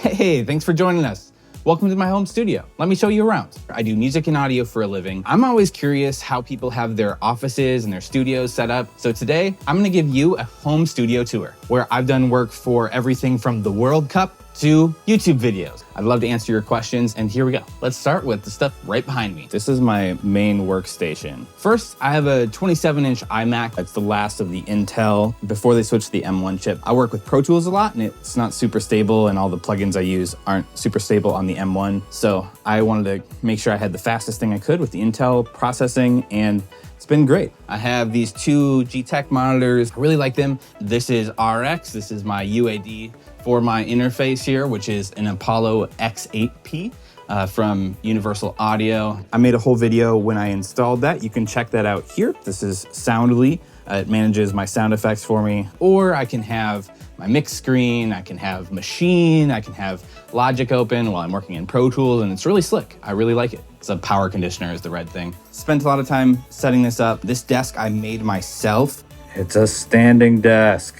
Hey, thanks for joining us. Welcome to my home studio. Let me show you around. I do music and audio for a living. I'm always curious how people have their offices and their studios set up. So today, I'm gonna give you a home studio tour where I've done work for everything from the World Cup to YouTube videos. I'd love to answer your questions, and here we go. Let's start with the stuff right behind me. This is my main workstation. First, I have a 27-inch iMac. That's the last of the Intel before they switched to the M1 chip. I work with Pro Tools a lot, and it's not super stable, and all the plugins I use aren't super stable on the M1. So I wanted to make sure I had the fastest thing I could with the Intel processing, and it's been great. I have these two G-Tech monitors. I really like them. This is RX. This is my UAD for my interface here, which is an Apollo X8P from Universal Audio. I made a whole video when I installed that. You can check that out here. This is Soundly. It manages my sound effects for me. Or I can have my mix screen, I can have Machine, I can have Logic open while I'm working in Pro Tools, and it's really slick. I really like it. It's a power conditioner is the red thing. Spent a lot of time setting this up. This desk I made myself. It's a standing desk.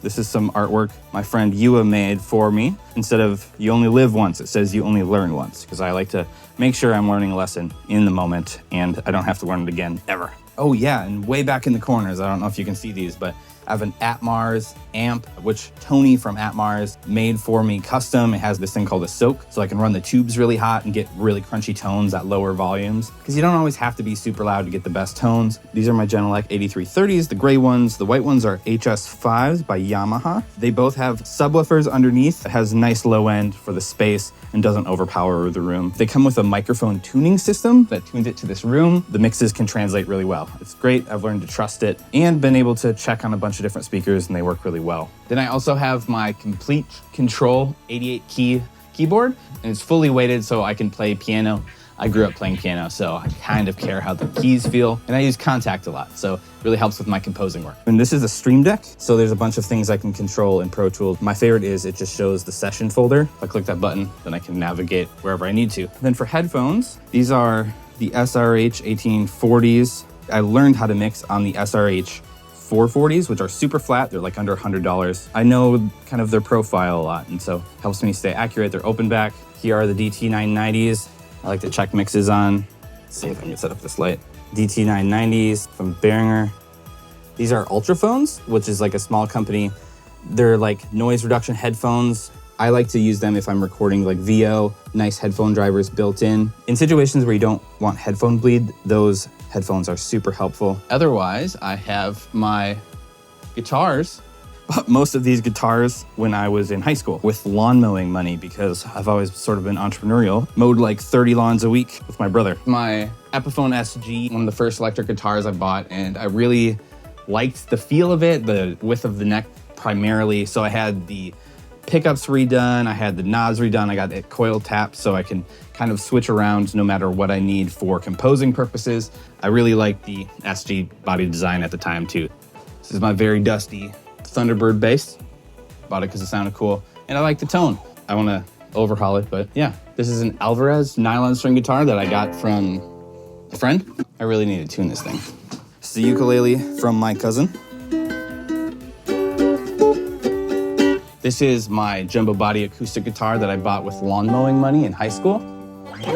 This is some artwork my friend Yua made for me. Instead of you only live once, it says you only learn once, because I like to make sure I'm learning a lesson in the moment and I don't have to learn it again ever. Oh yeah, and way back in the corners, I don't know if you can see these, but I have an Atmars amp, which Tony from Atmars made for me custom. It has this thing called a soak, so I can run the tubes really hot and get really crunchy tones at lower volumes. Because you don't always have to be super loud to get the best tones. These are my Genelec 8330s, the gray ones. The white ones are HS5s by Yamaha. They both have subwoofers underneath. It has a nice low end for the space and doesn't overpower the room. They come with a microphone tuning system that tunes it to this room. The mixes can translate really well. It's great. I've learned to trust it and been able to check on a bunch of different speakers, and they work really well. Then I also have my Complete Control 88 key keyboard, and it's fully weighted so I can play piano. I grew up playing piano, so I kind of care how the keys feel, and I use Contact a lot, so it really helps with my composing work. And this is a Stream Deck, so there's a bunch of things I can control in Pro Tools. My favorite is it just shows the session folder. If I click that button, then I can navigate wherever I need to. Then for headphones, these are the SRH 1840s. I learned how to mix on the SRH 440s, which are super flat. They're like under $100. I know kind of their profile a lot, and so it helps me stay accurate. They're open back. Here are the DT990s. I like to check mixes on. Let's see if I can set up this light. DT990s from Behringer. These are Ultraphones, which is like a small company. They're like noise reduction headphones. I like to use them if I'm recording like VO, nice headphone drivers built in. In situations where you don't want headphone bleed, those headphones are super helpful. Otherwise, I have my guitars. But most of these guitars when I was in high school with lawn mowing money, because I've always sort of been entrepreneurial. Mowed like 30 lawns a week with my brother. My Epiphone SG, one of the first electric guitars I bought, and I really liked the feel of it, the width of the neck primarily. So I had the pickups redone, I had the knobs redone, I got it coil tapped so I can kind of switch around no matter what I need for composing purposes. I really liked the SG body design at the time too. This is my very dusty Thunderbird bass. Bought it because it sounded cool, and I like the tone. I want to overhaul it, but yeah. This is an Alvarez nylon string guitar that I got from a friend. I really need to tune this thing. It's the ukulele from my cousin. This is my jumbo body acoustic guitar that I bought with lawn mowing money in high school.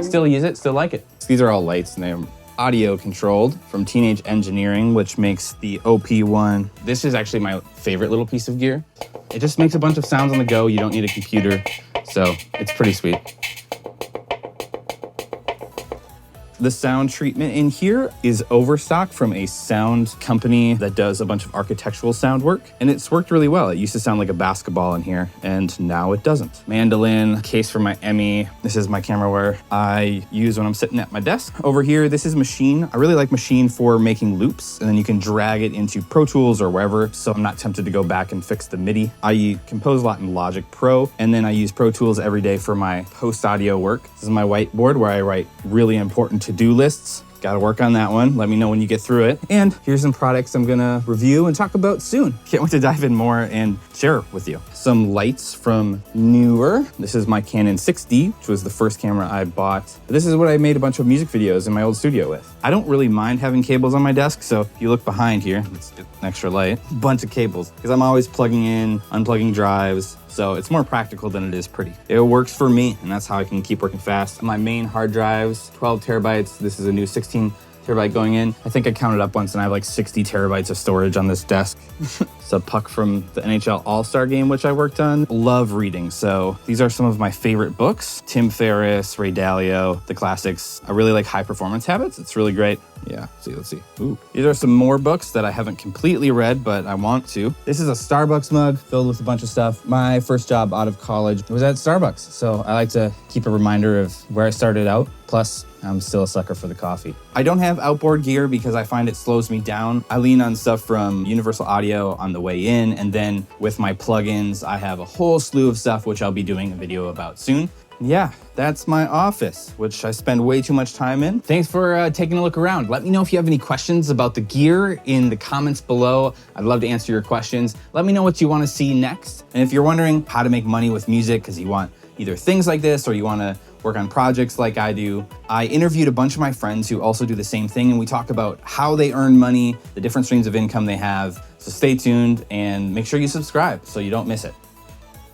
Still use it, still like it. These are all lights, and they're audio controlled from Teenage Engineering, which makes the OP1. This is actually my favorite little piece of gear. It just makes a bunch of sounds on the go. You don't need a computer, so it's pretty sweet. The sound treatment in here is Overstock from a sound company that does a bunch of architectural sound work, and it's worked really well. It used to sound like a basketball in here, and now it doesn't. Mandolin, case for my Emmy. This is my camera where I use when I'm sitting at my desk. Over here, this is Machine. I really like Machine for making loops, and then you can drag it into Pro Tools or wherever, so I'm not tempted to go back and fix the MIDI. I compose a lot in Logic Pro, and then I use Pro Tools every day for my post-audio work. This is my whiteboard where I write really important to-do lists. Got to work on that one. Let me know when you get through it. And here's some products I'm gonna review and talk about soon. Can't wait to dive in more and share with you. Some lights from Neewer. This is my Canon 6D, which was the first camera I bought. This is what I made a bunch of music videos in my old studio with. I don't really mind having cables on my desk, so if you look behind here, let's get an extra light, bunch of cables, because I'm always plugging in, unplugging drives, So it's more practical than it is pretty. It works for me, and that's how I can keep working fast. My main hard drives, 12 terabytes. This is a new 16 terabyte going in. I think I counted up once and I have like 60 terabytes of storage on this desk. It's a puck from the NHL All-Star game, which I worked on. Love reading. So these are some of my favorite books. Tim Ferriss, Ray Dalio, the classics. I really like High Performance Habits. It's really great. Yeah, let's see. Ooh. These are some more books that I haven't completely read, but I want to. This is a Starbucks mug filled with a bunch of stuff. My first job out of college was at Starbucks. So I like to keep a reminder of where I started out. Plus, I'm still a sucker for the coffee. I don't have outboard gear because I find it slows me down. I lean on stuff from Universal Audio on the way in, and then with my plugins, I have a whole slew of stuff which I'll be doing a video about soon. Yeah, that's my office, which I spend way too much time in. Thanks for taking a look around. Let me know if you have any questions about the gear in the comments below. I'd love to answer your questions. Let me know what you want to see next. And if you're wondering how to make money with music because you want either things like this or you want to work on projects like I do, I interviewed a bunch of my friends who also do the same thing, and we talk about how they earn money, the different streams of income they have. So stay tuned and make sure you subscribe so you don't miss it.